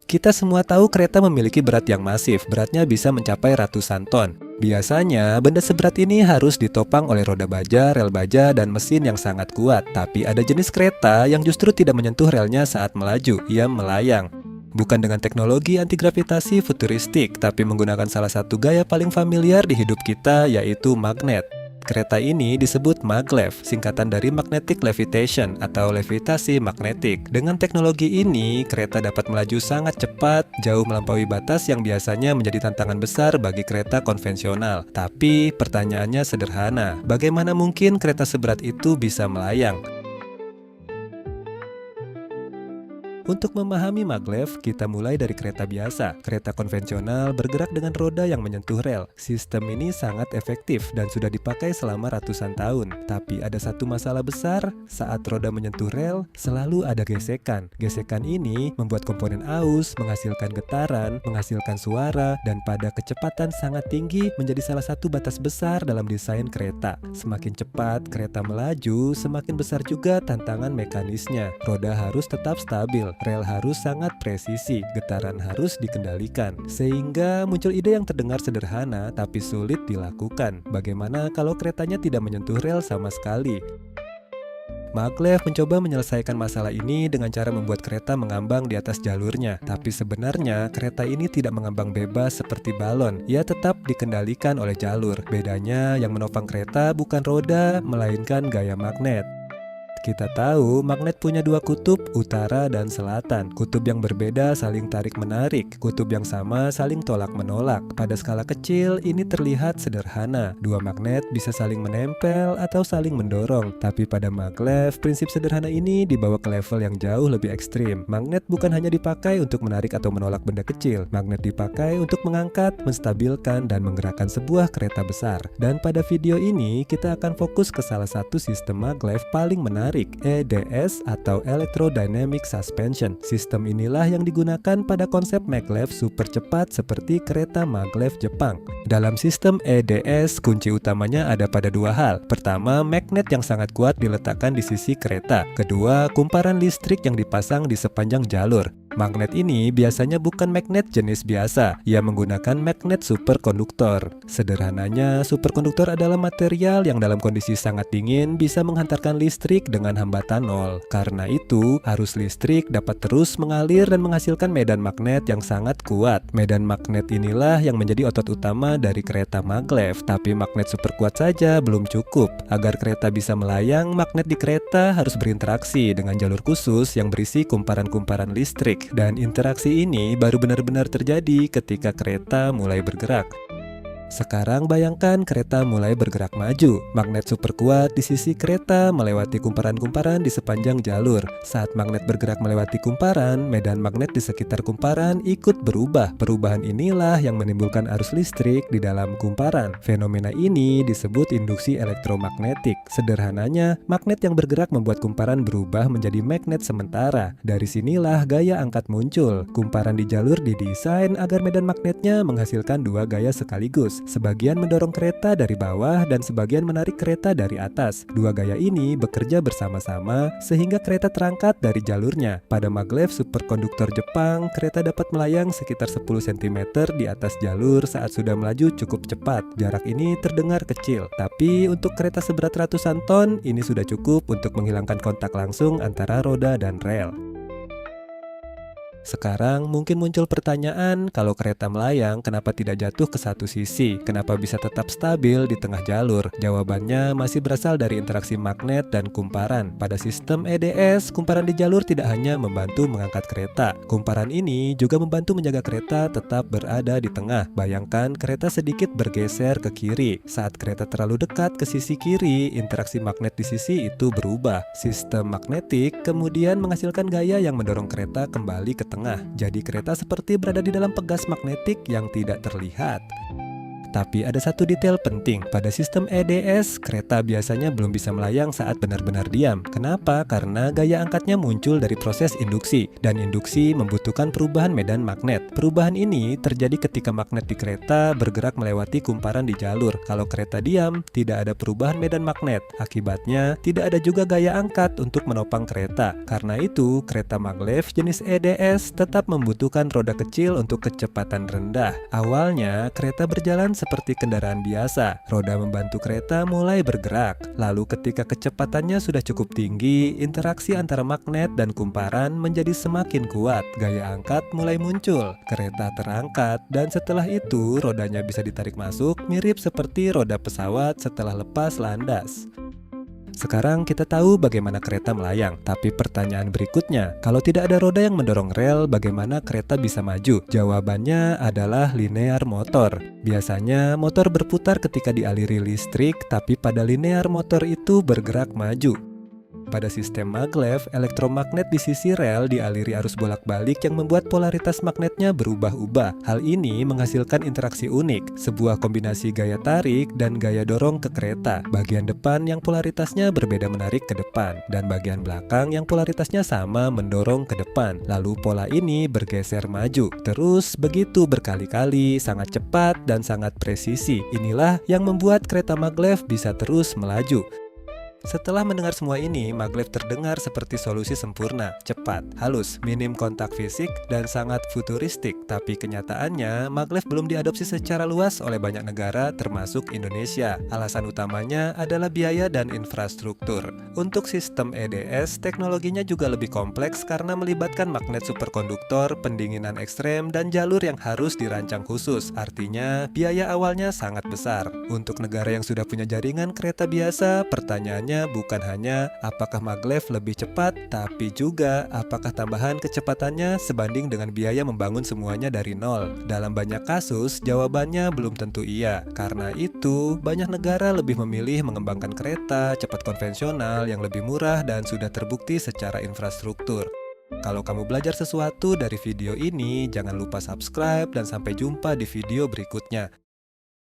Kita semua tahu kereta memiliki berat yang masif, beratnya bisa mencapai ratusan ton. Biasanya, benda seberat ini harus ditopang oleh roda baja, rel baja, dan mesin yang sangat kuat. Tapi ada jenis kereta yang justru tidak menyentuh relnya saat melaju, ia melayang. Bukan dengan teknologi antigravitasi futuristik, tapi menggunakan salah satu gaya paling familiar di hidup kita, yaitu magnet. Kereta ini disebut maglev, singkatan dari magnetic levitation atau levitasi magnetik. Dengan teknologi ini, kereta dapat melaju sangat cepat, jauh melampaui batas yang biasanya menjadi tantangan besar bagi kereta konvensional. Tapi pertanyaannya sederhana, bagaimana mungkin kereta seberat itu bisa melayang? Untuk memahami maglev, kita mulai dari kereta biasa. Kereta konvensional bergerak dengan roda yang menyentuh rel. Sistem ini sangat efektif dan sudah dipakai selama ratusan tahun. Tapi ada satu masalah besar, saat roda menyentuh rel, selalu ada gesekan. Gesekan ini membuat komponen aus, menghasilkan getaran, menghasilkan suara, dan pada kecepatan sangat tinggi menjadi salah satu batas besar dalam desain kereta. Semakin cepat kereta melaju, semakin besar juga tantangan mekanisnya. Roda harus tetap stabil. Rel harus sangat presisi, getaran harus dikendalikan. Sehingga muncul ide yang terdengar sederhana tapi sulit dilakukan. Bagaimana kalau keretanya tidak menyentuh rel sama sekali? Maglev mencoba menyelesaikan masalah ini dengan cara membuat kereta mengambang di atas jalurnya. Tapi sebenarnya kereta ini tidak mengambang bebas seperti balon. Ia tetap dikendalikan oleh jalur. Bedanya yang menopang kereta bukan roda, melainkan gaya magnet. Kita tahu magnet punya dua kutub, utara dan selatan. Kutub yang berbeda saling tarik-menarik, kutub yang sama saling tolak-menolak. Pada skala kecil, ini terlihat sederhana. Dua magnet bisa saling menempel atau saling mendorong. Tapi pada maglev, prinsip sederhana ini dibawa ke level yang jauh lebih ekstrim. Magnet bukan hanya dipakai untuk menarik atau menolak benda kecil. Magnet dipakai untuk mengangkat, menstabilkan, dan menggerakkan sebuah kereta besar. Dan pada video ini, kita akan fokus ke salah satu sistem maglev paling menarik, EDS atau Electrodynamic Suspension. Sistem inilah yang digunakan pada konsep maglev super cepat seperti kereta maglev Jepang. Dalam sistem EDS, kunci utamanya ada pada dua hal. Pertama, magnet yang sangat kuat diletakkan di sisi kereta. Kedua, kumparan listrik yang dipasang di sepanjang jalur. Magnet ini biasanya bukan magnet jenis biasa. Ia menggunakan magnet superkonduktor. Sederhananya, superkonduktor adalah material yang dalam kondisi sangat dingin bisa menghantarkan listrik dengan hambatan nol. Karena itu, arus listrik dapat terus mengalir dan menghasilkan medan magnet yang sangat kuat. Medan magnet inilah yang menjadi otot utama dari kereta maglev. Tapi magnet super kuat saja belum cukup. Agar kereta bisa melayang, magnet di kereta harus berinteraksi dengan jalur khusus yang berisi kumparan-kumparan listrik. Dan interaksi ini baru benar-benar terjadi ketika kereta mulai bergerak. Sekarang bayangkan kereta mulai bergerak maju. Magnet super kuat di sisi kereta melewati kumparan-kumparan di sepanjang jalur. Saat magnet bergerak melewati kumparan, medan magnet di sekitar kumparan ikut berubah. Perubahan inilah yang menimbulkan arus listrik di dalam kumparan. Fenomena ini disebut induksi elektromagnetik. Sederhananya, magnet yang bergerak membuat kumparan berubah menjadi magnet sementara. Dari sinilah gaya angkat muncul. Kumparan di jalur didesain agar medan magnetnya menghasilkan dua gaya sekaligus. Sebagian mendorong kereta dari bawah dan sebagian menarik kereta dari atas. Dua gaya ini bekerja bersama-sama sehingga kereta terangkat dari jalurnya. Pada maglev superkonduktor Jepang, kereta dapat melayang sekitar 10 cm di atas jalur saat sudah melaju cukup cepat. Jarak ini terdengar kecil, tapi untuk kereta seberat ratusan ton, ini sudah cukup untuk menghilangkan kontak langsung antara roda dan rel. Sekarang mungkin muncul pertanyaan, kalau kereta melayang kenapa tidak jatuh ke satu sisi? Kenapa bisa tetap stabil di tengah jalur? Jawabannya masih berasal dari interaksi magnet dan kumparan. Pada sistem EDS, kumparan di jalur tidak hanya membantu mengangkat kereta. Kumparan ini juga membantu menjaga kereta tetap berada di tengah. Bayangkan kereta sedikit bergeser ke kiri. Saat kereta terlalu dekat ke sisi kiri, interaksi magnet di sisi itu berubah. Sistem magnetik kemudian menghasilkan gaya yang mendorong kereta kembali ke tengah. Jadi kereta seperti berada di dalam pegas magnetik yang tidak terlihat. Tapi ada satu detail penting, pada sistem EDS, kereta biasanya belum bisa melayang saat benar-benar diam. Kenapa? Karena gaya angkatnya muncul dari proses induksi, dan induksi membutuhkan perubahan medan magnet. Perubahan ini terjadi ketika magnet di kereta bergerak melewati kumparan di jalur. Kalau kereta diam, tidak ada perubahan medan magnet. Akibatnya, tidak ada juga gaya angkat untuk menopang kereta. Karena itu, kereta maglev jenis EDS tetap membutuhkan roda kecil untuk kecepatan rendah. Awalnya, kereta berjalan seperti kendaraan biasa. Roda membantu kereta mulai bergerak. Lalu ketika kecepatannya sudah cukup tinggi, interaksi antara magnet dan kumparan menjadi semakin kuat. Gaya angkat mulai muncul. Kereta terangkat dan setelah itu rodanya bisa ditarik masuk, mirip seperti roda pesawat setelah lepas landas. Sekarang kita tahu bagaimana kereta melayang, tapi pertanyaan berikutnya, kalau tidak ada roda yang mendorong rel, bagaimana kereta bisa maju? Jawabannya adalah linear motor. Biasanya motor berputar ketika dialiri listrik, tapi pada linear motor itu bergerak maju. Pada sistem maglev, elektromagnet di sisi rel dialiri arus bolak-balik yang membuat polaritas magnetnya berubah-ubah. Hal ini menghasilkan interaksi unik, sebuah kombinasi gaya tarik dan gaya dorong ke kereta. Bagian depan yang polaritasnya berbeda menarik ke depan, dan bagian belakang yang polaritasnya sama mendorong ke depan. Lalu pola ini bergeser maju. Terus begitu berkali-kali, sangat cepat dan sangat presisi. Inilah yang membuat kereta maglev bisa terus melaju. Setelah mendengar semua ini, maglev terdengar seperti solusi sempurna, cepat, halus, minim kontak fisik, dan sangat futuristik. Tapi kenyataannya, maglev belum diadopsi secara luas oleh banyak negara, termasuk Indonesia. Alasan utamanya adalah biaya dan infrastruktur. Untuk sistem EDS, teknologinya juga lebih kompleks karena melibatkan magnet superkonduktor, pendinginan ekstrem, dan jalur yang harus dirancang khusus. Artinya, biaya awalnya sangat besar. Untuk negara yang sudah punya jaringan kereta biasa, pertanyaannya bukan hanya apakah maglev lebih cepat, tapi juga apakah tambahan kecepatannya sebanding dengan biaya membangun semuanya dari nol. Dalam banyak kasus, jawabannya belum tentu iya. Karena itu, banyak negara lebih memilih mengembangkan kereta cepat konvensional yang lebih murah dan sudah terbukti secara infrastruktur. Kalau kamu belajar sesuatu dari video ini, jangan lupa subscribe dan sampai jumpa di video berikutnya.